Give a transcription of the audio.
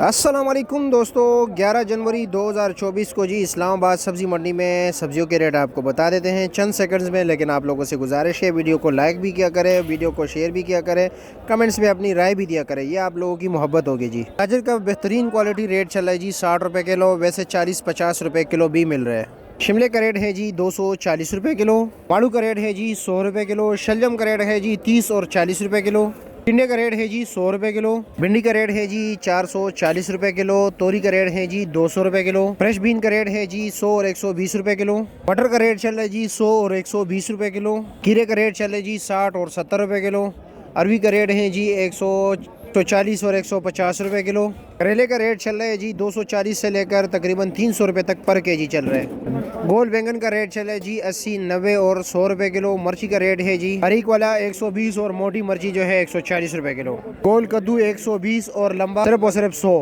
अस्सलाम वालेकुम दोस्तों, 11 जनवरी 2024 को जी इस्लामाबाद सब्ज़ी मंडी में सब्जियों के रेट आपको बता देते हैं चंद सेकंड्स में। लेकिन आप लोगों से गुजारिश है वीडियो को लाइक भी किया करें, वीडियो को शेयर भी किया करें, कमेंट्स में अपनी राय भी दिया करें, ये आप लोगों की मोहब्बत होगी जी। गाजर का बेहतरीन क्वालिटी रेट चल रहा है जी 60 रुपये किलो, वैसे 40-50 रुपये किलो भी मिल रहा है। शिमले का रेट है जी 240 रुपये किलो, आलू का रेट है जी 100 रुपये किलो, शलजम का रेट है जी 30 और 40 रुपये किलो, टिंडे का रेट है जी 100 रुपये किलो, भिंडी का रेट है जी 440 रुपये किलो, तोरी का रेट है जी 200 रुपये किलो, फ्रेश बीन का रेट है जी 100 और 120 रुपये किलो, मटर का रेट चल रहा है जी 100 और 120 रुपये किलो, खीरे का रेट चल रहा है जी 60 और 70 रुपये किलो, अरवी का रेट है जी 140 और 150 रुपये किलो, करेले का रेट चल रहा है जी 240 से लेकर तकरीबन 300 रुपये तक पर केजी चल रहा है। गोल बैंगन का रेट चल रहा है जी 80, 90 और 100 रुपये किलो। मिर्ची का रेट है जी हरीक वाला 120 और मोटी मिर्ची जो है 140 रुपये किलो। गोल कद्दू 120 और लंबा सिर्फ और सिर्फ 100।